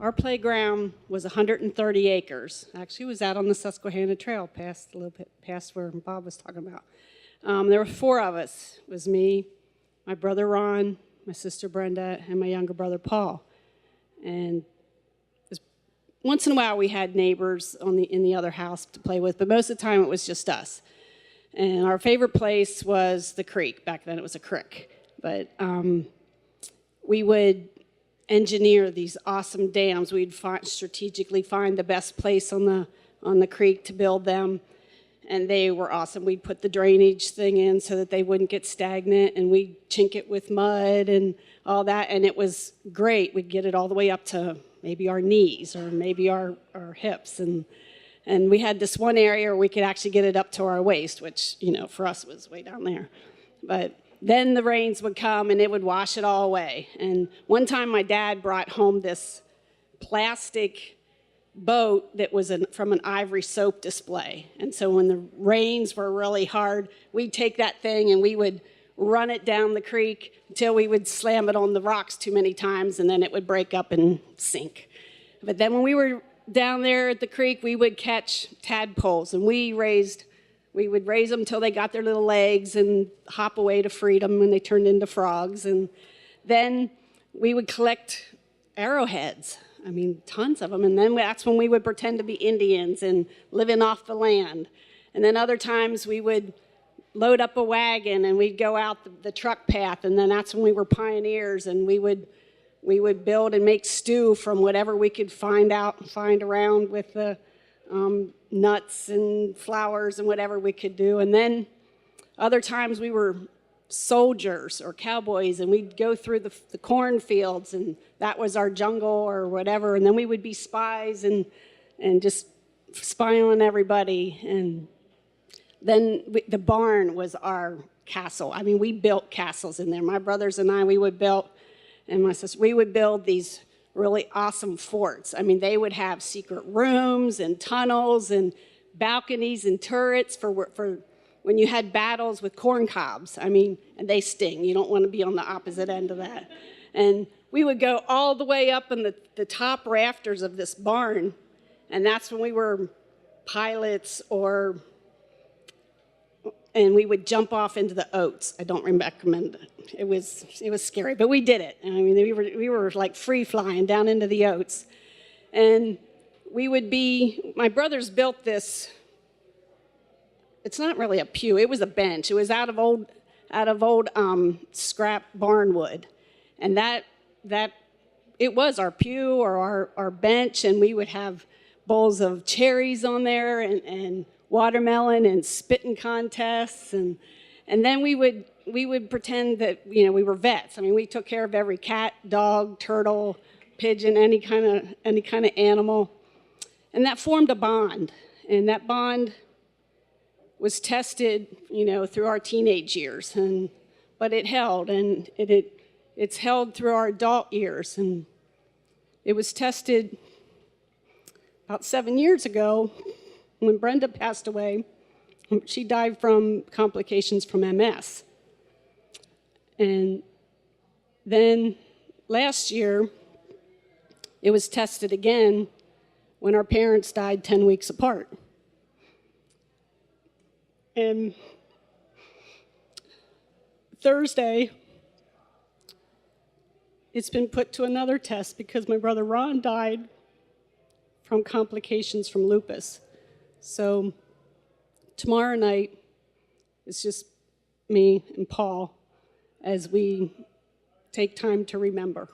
Our playground was 130 acres. Actually, it was out on the Susquehanna Trail, past a little bit past where Bob was talking about. There were 4 of us. It was me, my brother Ron, my sister Brenda, and my younger brother Paul. And once in a while we had neighbors in the other house to play with, but most of the time it was just us. And our favorite place was the creek. Back then it was a creek. But we would engineer these awesome dams. We'd strategically find the best place on the creek to build them, and they were awesome. We'd put the drainage thing in so that they wouldn't get stagnant, and we'd chink it with mud and all that, and it was great. We'd get it all the way up to maybe our knees or maybe our hips, and we had this one area where we could actually get it up to our waist, which, you know, for us was way down there. But then the rains would come and it would wash it all away. And one time my dad brought home this plastic boat that was from an ivory soap display. And so when the rains were really hard, we'd take that thing and we would run it down the creek until we would slam it on the rocks too many times, and then it would break up and sink. But then when we were down there at the creek, we would catch tadpoles, and we would raise them till they got their little legs and hop away to freedom when they turned into frogs. And then we would collect arrowheads. I mean, tons of them. And then that's when we would pretend to be Indians and living off the land. And then other times we would load up a wagon and we'd go out the truck path. And then that's when we were pioneers, and we would build and make stew from whatever we could find around with the nuts and flowers and whatever we could do. And then other times we were soldiers or cowboys, and we'd go through the cornfields, and that was our jungle or whatever. And then we would be spies and just spying on everybody. And then the barn was our castle. I mean, we built castles in there. My brothers and I, and my sister, we would build these really awesome forts. I mean, they would have secret rooms and tunnels and balconies and turrets for when you had battles with corn cobs. I mean, and they sting. You don't want to be on the opposite end of that. And we would go all the way up in the top rafters of this barn, and that's when we were pilots, and we would jump off into the oats. I don't recommend it. It was scary, but we did it. I mean, we were like free flying down into the oats. And my brothers built this. It's not really a pew. It was a bench. It was out of old scrap barn wood. And that it was our pew or our bench, and we would have bowls of cherries on there and watermelon and spitting contests, and then we would pretend that, you know, we were vets. I mean, we took care of every cat, dog, turtle, pigeon, any kind of animal, and that formed a bond. And that bond was tested, you know, through our teenage years, but it held, and it's held through our adult years. And it was tested about 7 years ago when Brenda passed away. She died from complications from MS. And then last year, it was tested again when our parents died 10 weeks apart. And Thursday, it's been put to another test because my brother Ron died from complications from lupus. So tomorrow night, it's just me and Paul as we take time to remember.